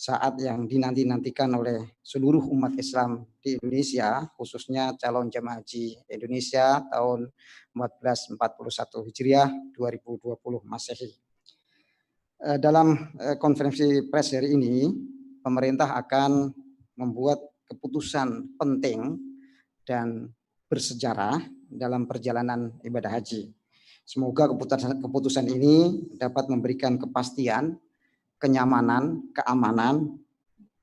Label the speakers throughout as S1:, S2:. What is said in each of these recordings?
S1: saat yang dinanti-nantikan oleh seluruh umat Islam di Indonesia, khususnya calon jemaah haji Indonesia tahun 1441 Hijriah 2020 Masehi. Dalam konferensi pers hari ini, pemerintah akan membuat keputusan penting dan bersejarah dalam perjalanan ibadah haji. Semoga keputusan ini dapat memberikan kepastian, kenyamanan, keamanan,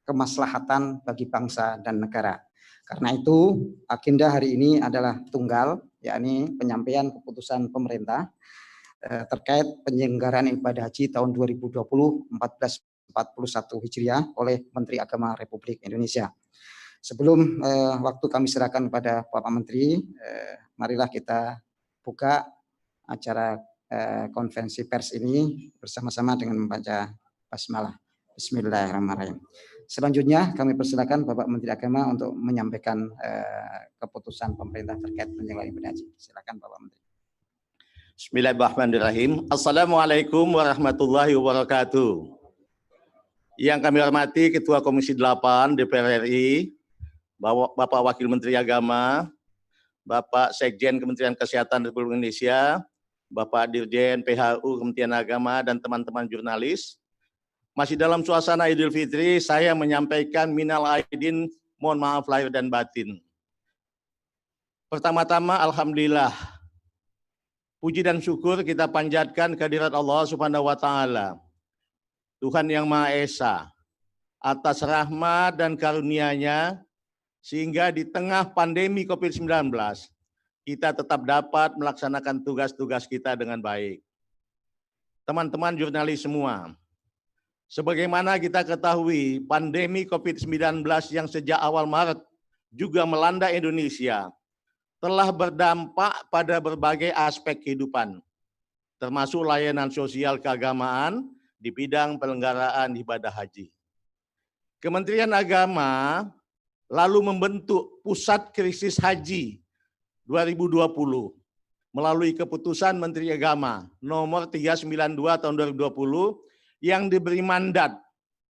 S1: kemaslahatan bagi bangsa dan negara. Karena itu, agenda hari ini adalah tunggal, yakni penyampaian keputusan pemerintah terkait penyelenggaraan ibadah haji tahun 2020 1441 Hijriah oleh Menteri Agama Republik Indonesia. Sebelum waktu kami serahkan kepada Bapak Menteri, marilah kita buka acara konferensi pers ini bersama-sama dengan membaca basmalah. Bismillahirrahmanirrahim. Selanjutnya kami persilakan Bapak Menteri Agama untuk menyampaikan keputusan pemerintah terkait penyelenggaraan ibadah haji. Silakan Bapak Menteri.
S2: Bismillahirrahmanirrahim. Assalamualaikum warahmatullahi wabarakatuh. Yang kami hormati Ketua Komisi 8 DPR RI, Bapak Wakil Menteri Agama, Bapak Sekjen Kementerian Kesehatan Republik Indonesia, Bapak Dirjen PHU Kementerian Agama, dan teman-teman jurnalis. Masih dalam suasana Idul Fitri, saya menyampaikan minal aidin, mohon maaf lahir dan batin. Pertama-tama, alhamdulillah, puji dan syukur kita panjatkan kehadirat Allah Subhanahu wa Ta'ala, Tuhan yang Maha Esa, atas rahmat dan karunia-Nya, sehingga di tengah pandemi COVID-19, kita tetap dapat melaksanakan tugas-tugas kita dengan baik. Teman-teman jurnalis semua, sebagaimana kita ketahui, pandemi COVID-19 yang sejak awal Maret juga melanda Indonesia, telah berdampak pada berbagai aspek kehidupan, termasuk layanan sosial keagamaan di bidang penyelenggaraan ibadah haji. Kementerian Agama lalu membentuk Pusat Krisis Haji 2020 melalui keputusan Menteri Agama nomor 392 tahun 2020 yang diberi mandat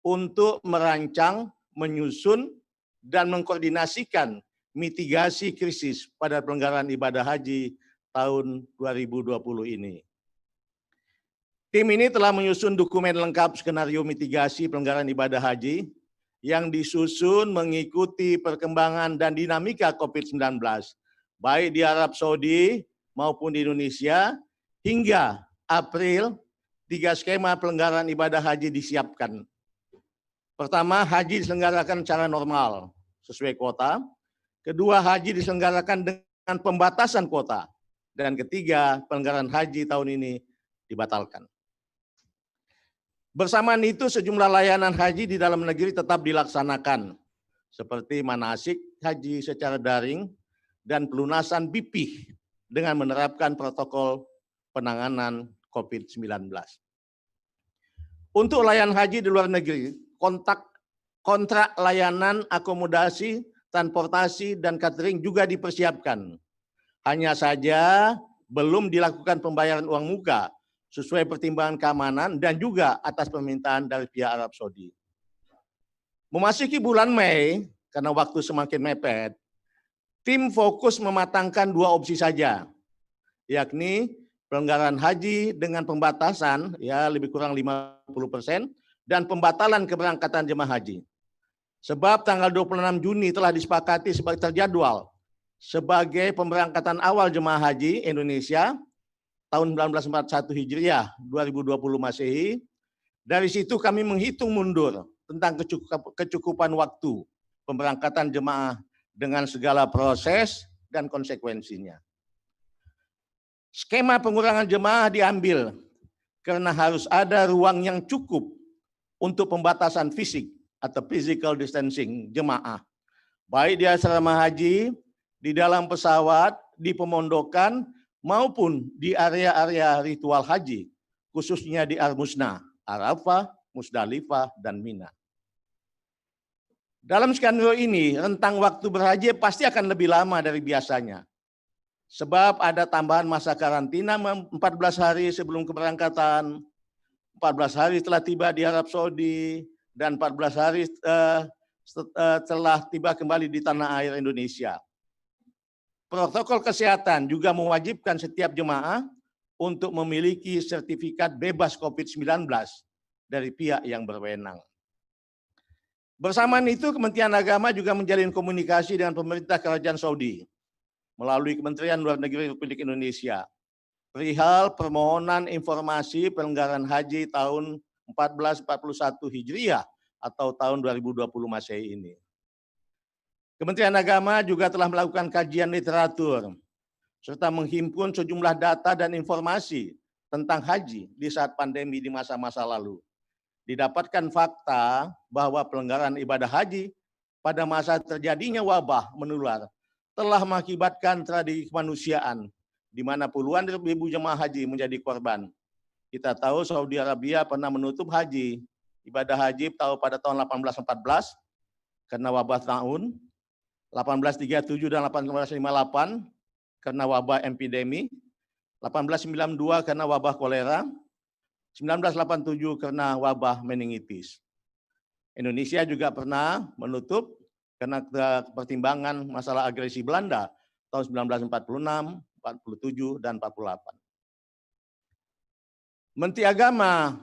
S2: untuk merancang, menyusun, dan mengkoordinasikan mitigasi krisis pada penyelenggaraan ibadah haji tahun 2020 ini. Tim ini telah menyusun dokumen lengkap skenario mitigasi penyelenggaraan ibadah haji yang disusun mengikuti perkembangan dan dinamika COVID-19, baik di Arab Saudi maupun di Indonesia, hingga April 3 skema penyelenggaraan ibadah haji disiapkan. Pertama, haji diselenggarakan secara normal sesuai kuota. Kedua, haji diselenggarakan dengan pembatasan kuota. Dan ketiga, penyelenggaraan haji tahun ini dibatalkan. Bersamaan itu, sejumlah layanan haji di dalam negeri tetap dilaksanakan, seperti manasik haji secara daring dan pelunasan BP dengan menerapkan protokol penanganan COVID-19. Untuk layanan haji di luar negeri, kontrak layanan akomodasi, transportasi, dan catering juga dipersiapkan. Hanya saja belum dilakukan pembayaran uang muka sesuai pertimbangan keamanan dan juga atas permintaan dari pihak Arab Saudi. Memasuki bulan Mei, karena waktu semakin mepet, tim fokus mematangkan dua opsi saja, yakni penyelenggaraan haji dengan pembatasan ya lebih kurang 50% dan pembatalan keberangkatan jemaah haji. Sebab tanggal 26 Juni telah disepakati sebagai terjadwal sebagai pemberangkatan awal jemaah haji Indonesia tahun 1941 Hijriah 2020 Masehi. Dari situ kami menghitung mundur tentang kecukupan waktu pemberangkatan jemaah dengan segala proses dan konsekuensinya. Skema pengurangan jemaah diambil karena harus ada ruang yang cukup untuk pembatasan fisik atau physical distancing jemaah, baik di asrama haji, di dalam pesawat, di pemondokan, maupun di area-area ritual haji, khususnya di Al-Musna, Arafah, Musdalifah, dan Mina. Dalam skenario ini, rentang waktu berhaji pasti akan lebih lama dari biasanya. Sebab ada tambahan masa karantina 14 hari sebelum keberangkatan, 14 hari setelah tiba di Arab Saudi, dan 14 hari telah tiba kembali di tanah air Indonesia. Protokol kesehatan juga mewajibkan setiap jemaah untuk memiliki sertifikat bebas COVID-19 dari pihak yang berwenang. Bersamaan itu, Kementerian Agama juga menjalin komunikasi dengan pemerintah Kerajaan Saudi melalui Kementerian Luar Negeri Republik Indonesia perihal permohonan informasi penyelenggaraan haji tahun 1441 Hijriah atau tahun 2020 Masehi ini. Kementerian Agama juga telah melakukan kajian literatur serta menghimpun sejumlah data dan informasi tentang haji di saat pandemi di masa-masa lalu. Didapatkan fakta bahwa pelanggaran ibadah haji pada masa terjadinya wabah menular telah mengakibatkan tragedi kemanusiaan di mana puluhan ribu jemaah haji menjadi korban. Kita tahu Saudi Arabia pernah menutup haji, ibadah haji pada tahun 1814 karena wabah tahun, 1837 dan 1858 karena wabah epidemi, 1892 karena wabah kolera, 1987 karena wabah meningitis. Indonesia juga pernah menutup karena pertimbangan masalah agresi Belanda tahun 1946, 47, dan 48. Menteri Agama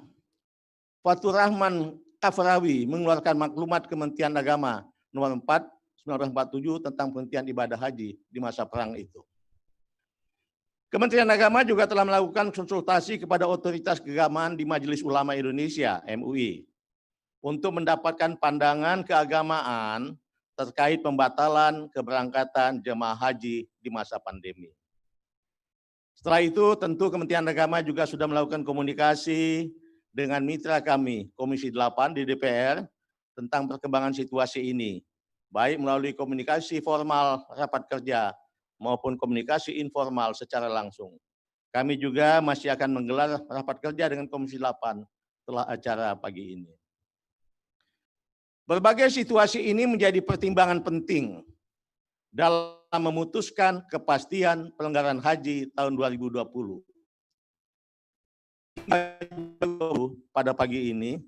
S2: Fathur Rahman Kafrawi mengeluarkan maklumat Kementerian Agama nomor 4 1947 tentang penghentian ibadah haji di masa perang itu. Kementerian Agama juga telah melakukan konsultasi kepada otoritas keagamaan di Majelis Ulama Indonesia (MUI) untuk mendapatkan pandangan keagamaan terkait pembatalan keberangkatan jemaah haji di masa pandemi. Setelah itu, tentu Kementerian Agama juga sudah melakukan komunikasi dengan mitra kami, Komisi 8 di DPR, tentang perkembangan situasi ini, baik melalui komunikasi formal rapat kerja maupun komunikasi informal secara langsung. Kami juga masih akan menggelar rapat kerja dengan Komisi 8 setelah acara pagi ini. Berbagai situasi ini menjadi pertimbangan penting dalam memutuskan kepastian pelanggaran haji tahun 2020. Pada pagi ini,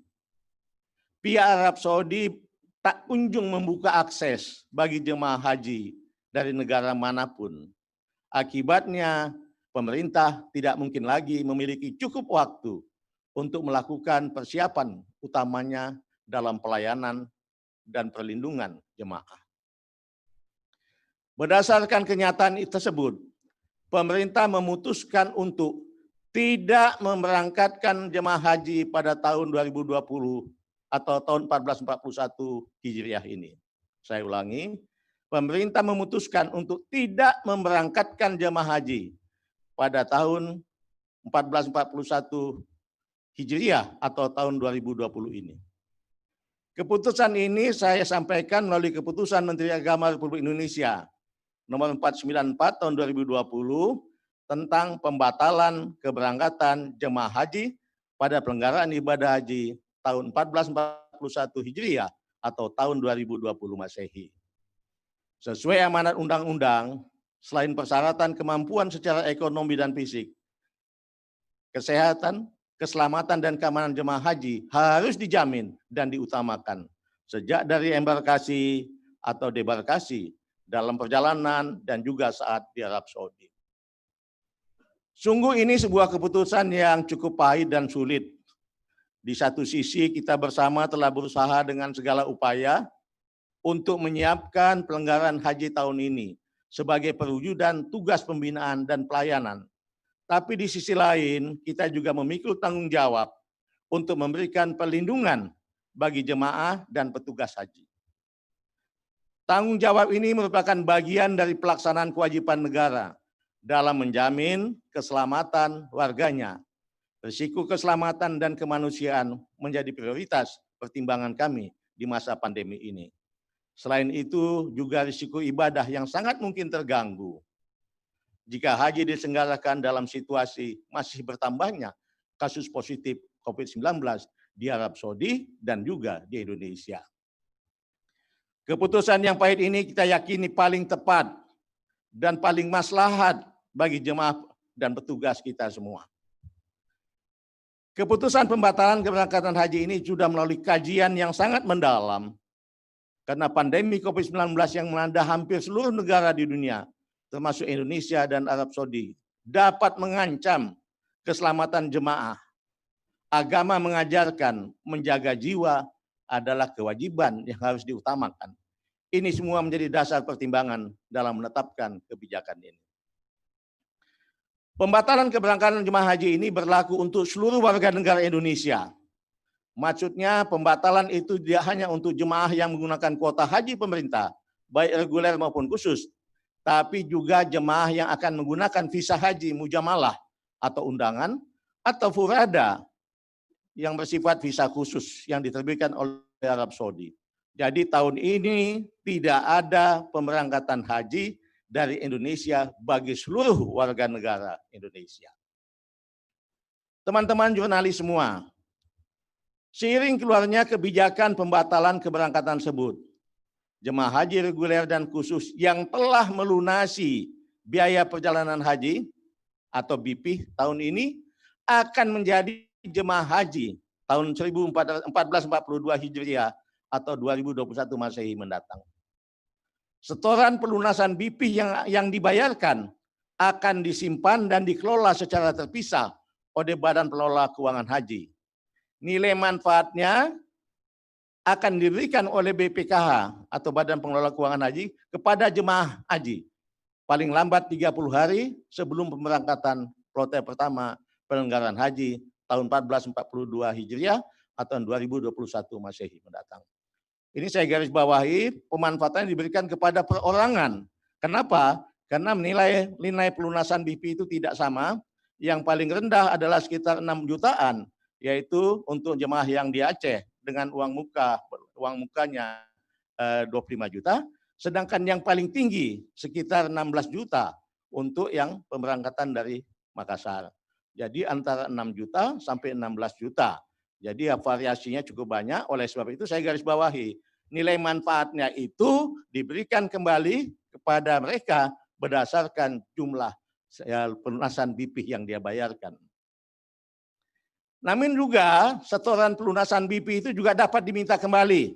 S2: pihak Arab Saudi tak kunjung membuka akses bagi jemaah haji dari negara manapun. Akibatnya, pemerintah tidak mungkin lagi memiliki cukup waktu untuk melakukan persiapan utamanya dalam pelayanan dan perlindungan jemaah. Berdasarkan kenyataan tersebut, pemerintah memutuskan untuk tidak memberangkatkan jemaah haji pada tahun 2020 atau tahun 1441 Hijriah ini. Saya ulangi, pemerintah memutuskan untuk tidak memberangkatkan jemaah haji pada tahun 1441 Hijriah atau tahun 2020 ini. Keputusan ini saya sampaikan melalui keputusan Menteri Agama Republik Indonesia nomor 494 tahun 2020 tentang pembatalan keberangkatan jemaah haji pada pelanggaran ibadah haji tahun 1441 Hijriah atau tahun 2020 Masehi. Sesuai amanat undang-undang, selain persyaratan kemampuan secara ekonomi dan fisik, kesehatan, keselamatan dan keamanan jemaah haji harus dijamin dan diutamakan sejak dari embarkasi atau debarkasi, dalam perjalanan dan juga saat di Arab Saudi. Sungguh ini sebuah keputusan yang cukup pahit dan sulit. Di satu sisi kita bersama telah berusaha dengan segala upaya untuk menyiapkan pelanggaran haji tahun ini sebagai perwujudan tugas pembinaan dan pelayanan. Tapi di sisi lain kita juga memikul tanggung jawab untuk memberikan perlindungan bagi jemaah dan petugas haji. Tanggung jawab ini merupakan bagian dari pelaksanaan kewajiban negara dalam menjamin keselamatan warganya. Risiko keselamatan dan kemanusiaan menjadi prioritas pertimbangan kami di masa pandemi ini. Selain itu, juga risiko ibadah yang sangat mungkin terganggu jika haji diselenggarakan dalam situasi masih bertambahnya kasus positif COVID-19 di Arab Saudi dan juga di Indonesia. Keputusan yang pahit ini kita yakini paling tepat dan paling maslahat bagi jemaah dan petugas kita semua. Keputusan pembatalan keberangkatan haji ini sudah melalui kajian yang sangat mendalam karena pandemi COVID-19 yang melanda hampir seluruh negara di dunia, termasuk Indonesia dan Arab Saudi, dapat mengancam keselamatan jemaah. Agama mengajarkan menjaga jiwa adalah kewajiban yang harus diutamakan. Ini semua menjadi dasar pertimbangan dalam menetapkan kebijakan ini. Pembatalan keberangkatan jemaah haji ini berlaku untuk seluruh warga negara Indonesia. Maksudnya pembatalan itu tidak hanya untuk jemaah yang menggunakan kuota haji pemerintah, baik reguler maupun khusus, tapi juga jemaah yang akan menggunakan visa haji mujamalah atau undangan, atau furada yang bersifat visa khusus yang diterbitkan oleh Arab Saudi. Jadi tahun ini tidak ada pemberangkatan haji dari Indonesia bagi seluruh warga negara Indonesia. Teman-teman jurnalis semua, seiring keluarnya kebijakan pembatalan keberangkatan tersebut, jemaah haji reguler dan khusus yang telah melunasi biaya perjalanan haji atau BP tahun ini akan menjadi jemaah haji tahun 1442 Hijriah atau 2021 Masehi mendatang. Setoran pelunasan BP yang dibayarkan akan disimpan dan dikelola secara terpisah oleh Badan Pengelola Keuangan Haji. Nilai manfaatnya akan diberikan oleh BPKH atau Badan Pengelola Keuangan Haji kepada jemaah haji paling lambat 30 hari sebelum pemberangkatan kloter pertama penyelenggaraan haji tahun 1442 Hijriah atau 2021 Masehi mendatang. Ini saya garis bawahi, pemanfaatan diberikan kepada perorangan. Kenapa? Karena nilai pelunasan BP itu tidak sama. Yang paling rendah adalah sekitar 6 jutaan, yaitu untuk jemaah yang di Aceh dengan uang mukanya 25 juta. Sedangkan yang paling tinggi sekitar 16 juta untuk yang pemberangkatan dari Makassar. Jadi antara 6 juta sampai 16 juta. Jadi variasinya cukup banyak, oleh sebab itu saya garis bawahi. Nilai manfaatnya itu diberikan kembali kepada mereka berdasarkan jumlah pelunasan BP yang dia bayarkan. Namun juga setoran pelunasan BP itu juga dapat diminta kembali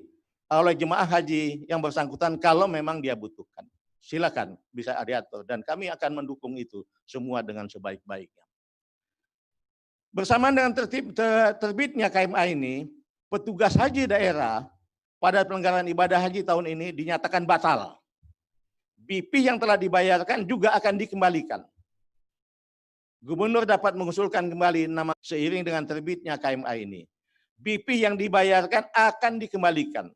S2: oleh jemaah haji yang bersangkutan kalau memang dia butuhkan. Silakan bisa diatur dan kami akan mendukung itu semua dengan sebaik-baiknya. Bersamaan dengan terbitnya KMA ini, petugas haji daerah pada penyelenggaraan ibadah haji tahun ini dinyatakan batal. BP yang telah dibayarkan juga akan dikembalikan. Gubernur dapat mengusulkan kembali nama seiring dengan terbitnya KMA ini. BP yang dibayarkan akan dikembalikan.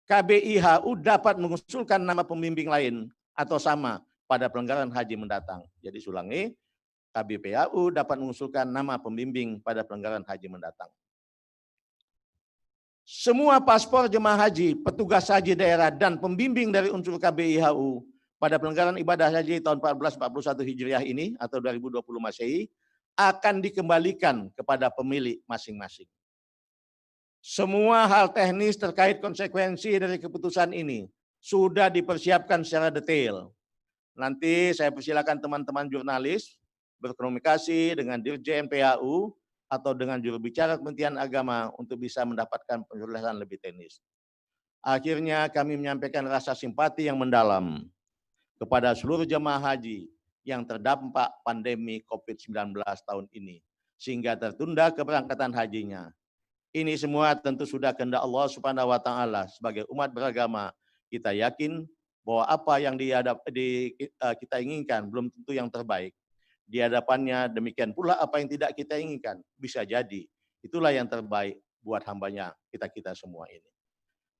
S2: KBIHU dapat mengusulkan nama pembimbing lain atau sama pada penyelenggaraan haji mendatang. Jadi ulangi, KBPAU dapat mengusulkan nama pembimbing pada penyelenggaraan haji mendatang. Semua paspor jemaah haji, petugas haji daerah, dan pembimbing dari unsur KBIHU pada penyelenggaraan ibadah haji tahun 1441 Hijriah ini atau 2020 Masehi akan dikembalikan kepada pemilik masing-masing. Semua hal teknis terkait konsekuensi dari keputusan ini sudah dipersiapkan secara detail. Nanti saya persilakan teman-teman jurnalis berkomunikasi dengan Dirjen PAU atau dengan juru bicara Kementerian Agama untuk bisa mendapatkan penjelasan lebih teknis. Akhirnya kami menyampaikan rasa simpati yang mendalam kepada seluruh jemaah haji yang terdampak pandemi COVID-19 tahun ini, sehingga tertunda keberangkatan hajinya. Ini semua tentu sudah kehendak Allah Subhanahu wa Ta'ala. Sebagai umat beragama, kita yakin bahwa apa yang kita inginkan belum tentu yang terbaik. Di hadapannya demikian pula apa yang tidak kita inginkan bisa jadi itulah yang terbaik buat hambanya kita semua ini.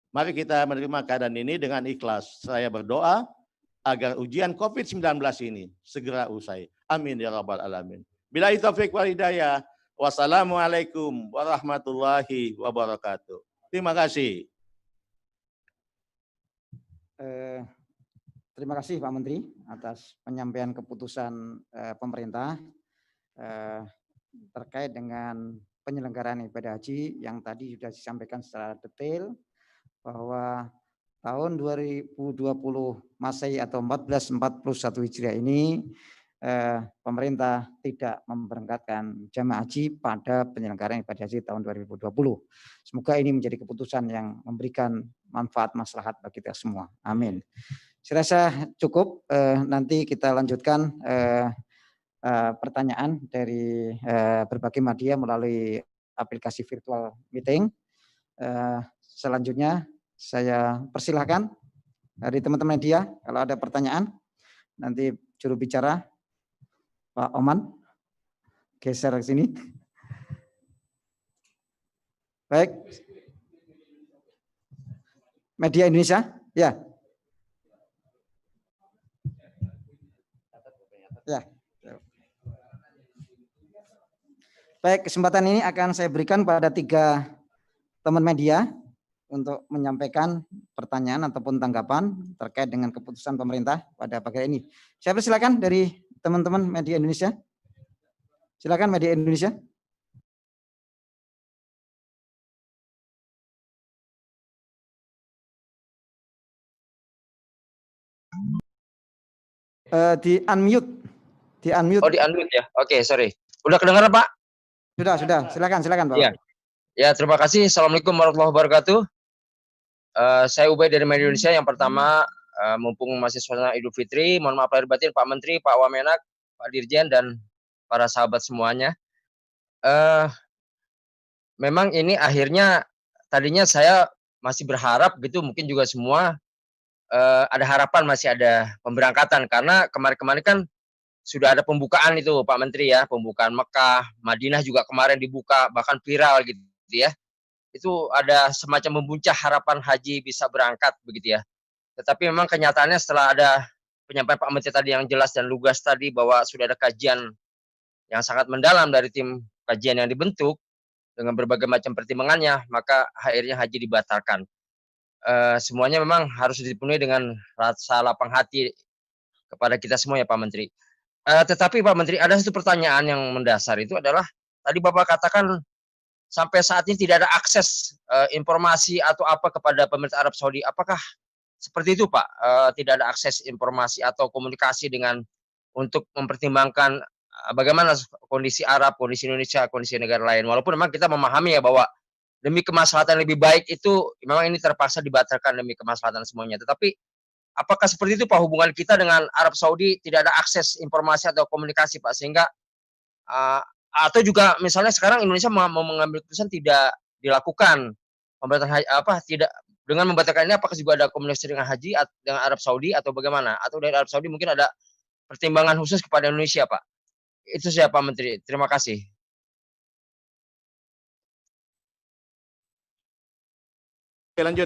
S2: Mari kita menerima keadaan ini dengan ikhlas. Saya berdoa agar ujian COVID-19 ini segera usai. Amin ya rabbal alamin. Billahi taufiq wal hidayah. Wassalamualaikum warahmatullahi wabarakatuh. Terima kasih.
S1: Terima kasih Pak Menteri atas penyampaian keputusan pemerintah terkait dengan penyelenggaraan ibadah haji yang tadi sudah disampaikan secara detail bahwa tahun 2020 Masehi atau 1441 Hijriah ini pemerintah tidak memberangkatkan jamaah haji pada penyelenggaraan ibadah haji tahun 2020. Semoga ini menjadi keputusan yang memberikan manfaat maslahat bagi kita semua. Amin. Saya rasa cukup. Nanti kita lanjutkan pertanyaan dari berbagai media melalui aplikasi virtual meeting. Selanjutnya saya persilahkan dari teman-teman media kalau ada pertanyaan, nanti juru bicara Pak Oman geser ke sini. Baik. Media Indonesia, ya. Ya. Baik, kesempatan ini akan saya berikan pada 3 teman media untuk menyampaikan pertanyaan ataupun tanggapan terkait dengan keputusan pemerintah pada pagi ini. Saya persilakan dari teman-teman media Indonesia. Silakan media Indonesia. Di unmute.
S3: Oh, di unmute ya. Oke, sorry. Udah kedengaran, Pak?
S1: Sudah. Silakan Pak.
S3: Iya. Ya, terima kasih. Assalamualaikum warahmatullahi wabarakatuh. Saya Ubay dari Media Indonesia. Yang pertama, mumpung masih suasana Idul Fitri, mohon maaf lahir batin Pak Menteri, Pak Wamenak, Pak Dirjen, dan para sahabat semuanya. Memang ini akhirnya tadinya saya masih berharap gitu, mungkin juga semua ada harapan masih ada pemberangkatan, karena kemarin-kemarin kan sudah ada pembukaan itu Pak Menteri ya, pembukaan Mekah, Madinah juga kemarin dibuka, bahkan viral gitu ya. Itu ada semacam membuncah harapan haji bisa berangkat begitu ya. Tetapi memang kenyataannya setelah ada penyampaian Pak Menteri tadi yang jelas dan lugas tadi bahwa sudah ada kajian yang sangat mendalam dari tim kajian yang dibentuk dengan berbagai macam pertimbangannya, maka akhirnya haji dibatalkan. Semuanya memang harus dipenuhi dengan rasa lapang hati kepada kita semua ya Pak Menteri. Tetapi Pak Menteri, ada satu pertanyaan yang mendasar, itu adalah tadi Bapak katakan sampai saat ini tidak ada akses informasi atau apa kepada pemerintah Arab Saudi. Apakah seperti itu Pak? Tidak ada akses informasi atau komunikasi dengan untuk mempertimbangkan bagaimana kondisi Arab, kondisi Indonesia, kondisi negara lain. Walaupun memang kita memahami ya bahwa demi kemaslahatan lebih baik itu memang ini terpaksa dibatalkan demi kemaslahatan semuanya. Tetapi apakah seperti itu Pak hubungan kita dengan Arab Saudi, tidak ada akses informasi atau komunikasi Pak, sehingga atau juga misalnya sekarang Indonesia mau mengambil keputusan tidak dilakukan pembatalkan haji, tidak dengan membatalkan ini, apakah juga ada komunikasi dengan haji dengan Arab Saudi atau bagaimana? Atau dari Arab Saudi mungkin ada pertimbangan khusus kepada Indonesia Pak? Itu saya Pak Menteri. Terima kasih.
S2: Oke, lanjut.